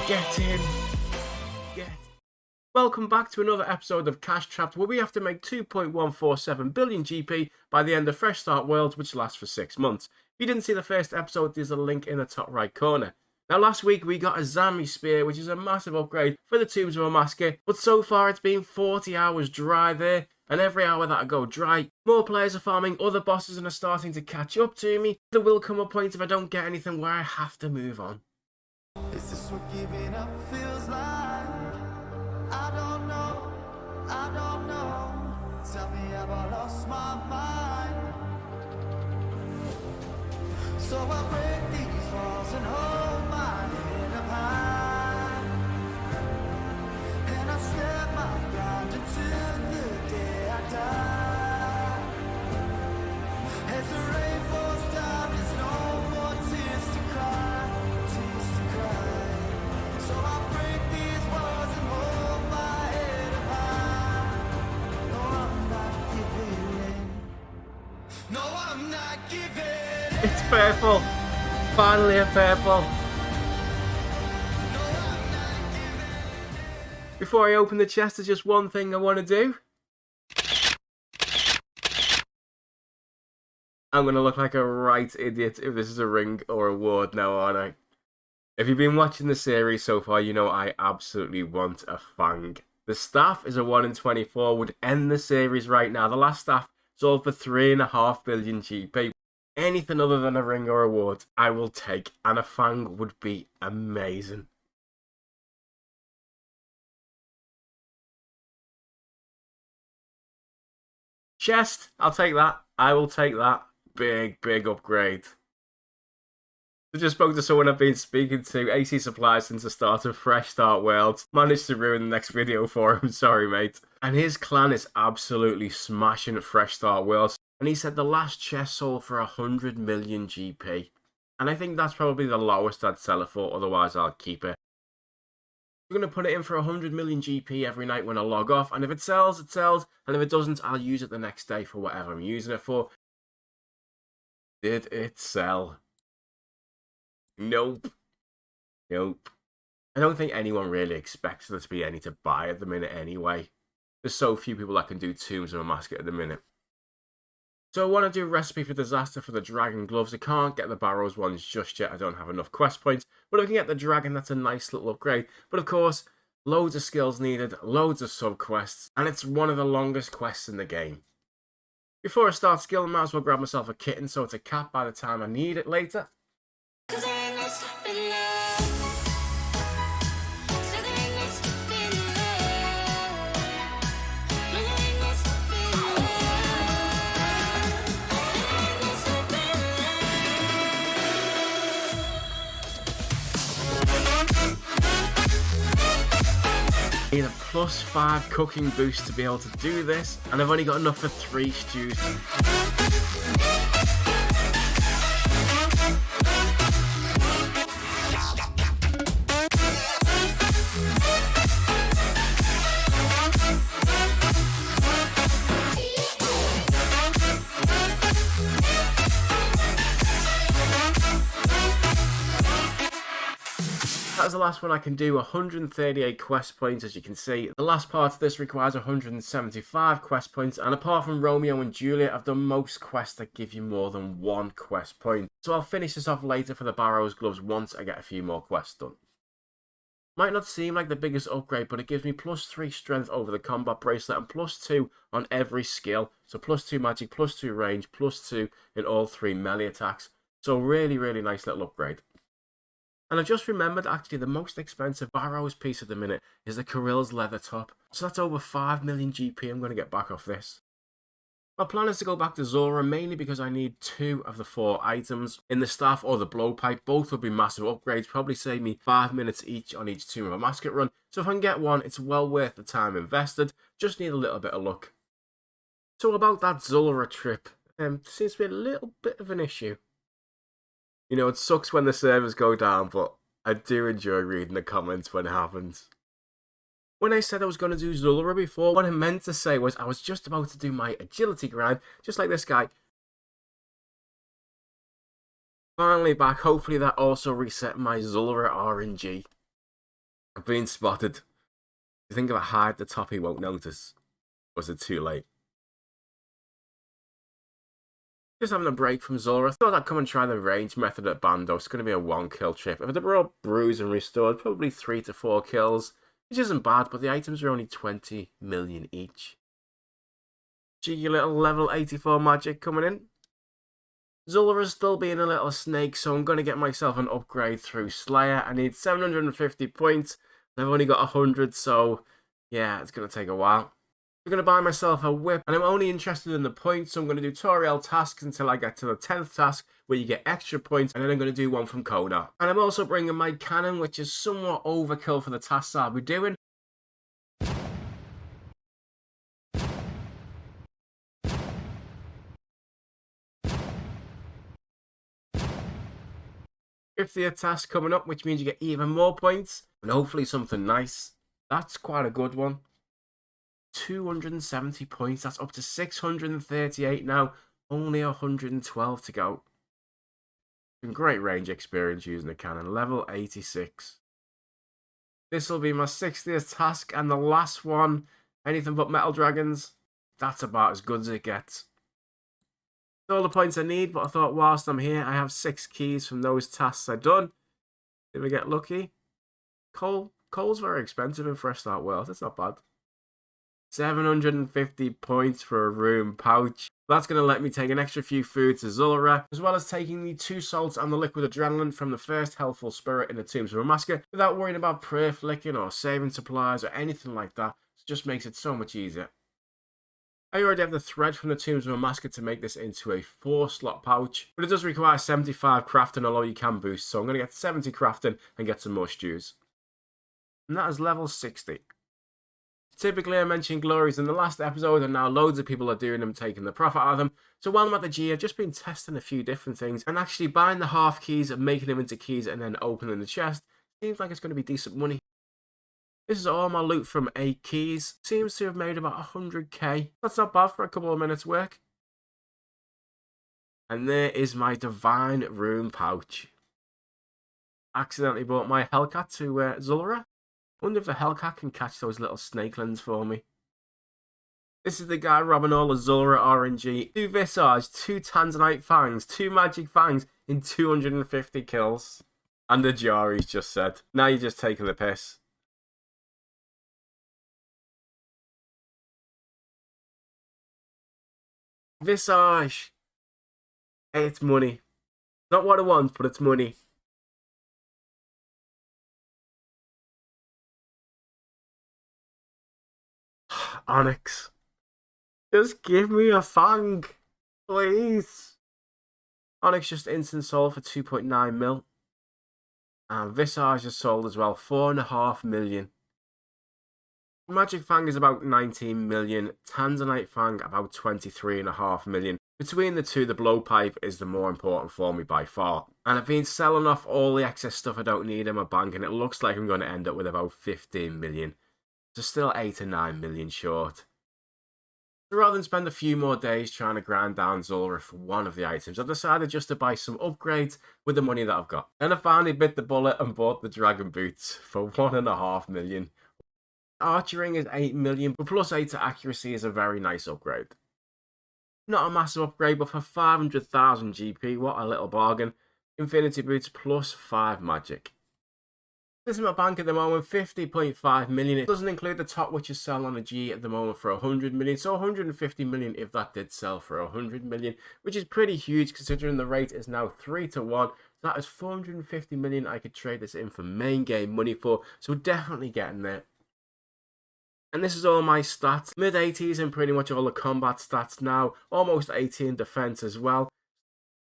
Get in. Get. Welcome back to another episode of Cash Trapped, where we have to make 2.147 billion GP by the end of Fresh Start Worlds, which lasts for 6 months. If you didn't see the first episode, there's a link in the top right corner. Now, last week we got a Zami Spear, which is a massive upgrade for the Tombs of Amascut, but so far it's been 40 hours dry there, and every hour that I go dry, more players are farming other bosses and are starting to catch up to me. There will come a point if I don't get anything where I have to move on. Is this what giving up feels like? I don't know, tell me have I lost my mind? So I break these walls and hold my head up high, and I step my ground until the day I die. As the rain falls down, there's no more tears to cry, tears to cry. So I break these walls and hold my head up high. No, I'm not giving in. No, I'm not giving in. It's purple! Finally a purple! Before I open the chest, there's just one thing I want to do. I'm going to look like a right idiot if this is a ring or a ward now, aren't I? If you've been watching the series so far, you know I absolutely want a fang. The staff is a 1 in 24, would end the series right now. The last staff sold for 3.5 billion GP. Anything other than a ring or a ward, I will take, and a fang would be amazing. Chest, I'll take that. I will take that. Big upgrade. I just spoke to someone I've been speaking to, AC Supply, since the start of Fresh Start Worlds. Managed to ruin the next video for him, sorry mate. And his clan is absolutely smashing at Fresh Start Worlds. And he said the last chest sold for 100 million GP. And I think that's probably the lowest I'd sell it for, otherwise I'll keep it. I'm going to put it in for 100 million GP every night when I log off. And if it sells, it sells. And if it doesn't, I'll use it the next day for whatever I'm using it for. Did it sell? Nope. Nope. I don't think anyone really expects there to be any to buy at the minute anyway. There's so few people that can do Tombs of Amascut at the minute. So I want to do a recipe for disaster for the dragon gloves. I can't get the barrows ones just yet. I don't have enough quest points. But if I can get the dragon, that's a nice little upgrade. But of course, loads of skills needed, loads of sub-quests. And it's one of the longest quests in the game. Before I start skill, I might as well grab myself a kitten so it's a cat by the time I need it later. Need a +5 cooking boost to be able to do this, and I've only got enough for 3 stews. That's the last one I can do. 138 quest points, as you can see. The last part of this requires 175 quest points, and apart from Romeo and Juliet, I've done most quests that give you more than 1 quest point. So I'll finish this off later for the Barrows gloves once I get a few more quests done. Might not seem like the biggest upgrade, but it gives me +3 strength over the combat bracelet and +2 on every skill. So +2 magic, +2 range, +2 in all 3 melee attacks. So really nice little upgrade. And I just remembered, actually, the most expensive Barrows piece at the minute is the Kirill's leather top. So that's over 5 million GP I'm going to get back off this. My plan is to go back to Zulrah, mainly because I need 2 of the 4 items. In the staff or the blowpipe, both will be massive upgrades, probably save me 5 minutes each on each Tomb of Amascut run. So if I can get one, it's well worth the time invested. Just need a little bit of luck. So about that Zulrah trip, seems to be a little bit of an issue. You know, it sucks when the servers go down, but I do enjoy reading the comments when it happens. When I said I was going to do Zulrah before, what I meant to say was I was just about to do my agility grind, just like this guy. Finally back, hopefully that also reset my Zulrah RNG. I've been spotted. You think if I hide the top, he won't notice? Or is it too late? Just having a break from Zulrah. I thought I'd come and try the range method at Bando. It's going to be a 1-kill trip. If they're all bruised and restored, probably 3 to 4 kills. Which isn't bad, but the items are only 20 million each. Cheeky little level 84 magic coming in. Zulrah's still being a little snake, so I'm going to get myself an upgrade through Slayer. I need 750 points. I've only got 100, so yeah, it's going to take a while. I'm going to buy myself a whip, and I'm only interested in the points, so I'm going to do tutorial tasks until I get to the 10th task, where you get extra points, and then I'm going to do one from Kona. And I'm also bringing my cannon, which is somewhat overkill for the tasks I'll be doing. If the task coming up, which means you get even more points, and hopefully something nice. That's quite a good one. 270 points, that's up to 638 now, only 112 to go. Some great range experience using the cannon, level 86. This will be my 60th task and the last one. Anything but metal dragons, that's about as good as it gets. All the points I need, but I thought whilst I'm here, I have 6 keys from those tasks I've done. Did we get lucky? Coal's very expensive in Fresh Start World, that's not bad. 750 points for a room pouch. That's going to let me take an extra few food to Zulrah, as well as taking the 2 salts and the liquid adrenaline from the first healthful spirit in the Tombs of Amascut without worrying about prayer flicking or saving supplies or anything like that. It just makes it so much easier. I already have the thread from the Tombs of Amascut to make this into a 4-slot pouch, but it does require 75 crafting, although you can boost, so I'm going to get 70 crafting and get some more stews. And that is level 60. Typically, I mentioned glories in the last episode, and now loads of people are doing them, taking the profit out of them. So while I'm at the G, I've just been testing a few different things, and actually buying the half keys and making them into keys and then opening the chest seems like it's going to be decent money. This is all my loot from 8 keys. Seems to have made about 100k. That's not bad for a couple of minutes work. And there is my divine room pouch. Accidentally bought my Hellcat to Zulrah. Wonder if the Hellcat can catch those little snakelings for me. This is the guy robbing all the Zulrah RNG. 2 Visage, 2 Tanzanite Fangs, 2 Magic Fangs in 250 kills. And the Jari's just said, now you're just taking the piss. Visage. Hey, it's money. Not what I want, but it's money. Onyx. Just give me a fang, please. Onyx just instant sold for 2.9 mil. And Visage is sold as well, 4.5 million. Magic Fang is about 19 million. Tanzanite Fang about 23.5 million. Between the two, the blowpipe is the more important for me by far. And I've been selling off all the excess stuff I don't need in my bank, and it looks like I'm going to end up with about 15 million. So still 8 to 9 million short. So rather than spend a few more days trying to grind down Zulrah for one of the items, I've decided just to buy some upgrades with the money that I've got. And I finally bit the bullet and bought the Dragon Boots for 1.5 million. Archering is 8 million, but plus 8 to accuracy is a very nice upgrade. Not a massive upgrade, but for 500,000 GP, what a little bargain. Infinity Boots plus 5 magic. This is my bank at the moment, 50.5 million. It doesn't include the top, which is selling on a G at the moment for 100 million. So 150 million if that did sell for 100 million, which is pretty huge considering the rate is now 3 to 1. So that is 450 million I could trade this in for main game money for. So we're definitely getting there. And this is all my stats. Mid-80s and pretty much all the combat stats now. Almost 80 in defense as well.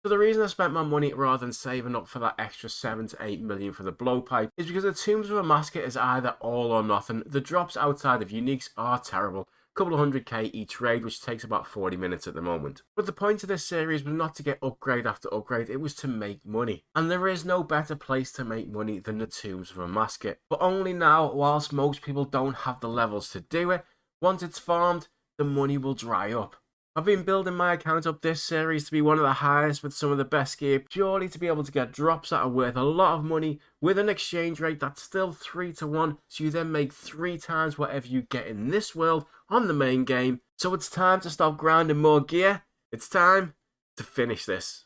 So the reason I spent my money rather than saving up for that extra 7 to 8 million for the blowpipe is because the Tombs of Amascut is either all or nothing. The drops outside of uniques are terrible. A couple of 100k each raid, which takes about 40 minutes at the moment. But the point of this series was not to get upgrade after upgrade, it was to make money. And there is no better place to make money than the Tombs of Amascut. But only now, whilst most people don't have the levels to do it, once it's farmed, the money will dry up. I've been building my account up this series to be one of the highest with some of the best gear, purely to be able to get drops that are worth a lot of money with an exchange rate that's still 3 to 1, so you then make 3 times whatever you get in this world on the main game. So it's time to stop grinding more gear. It's time to finish this.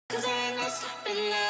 'Cause there ain't no stopping now.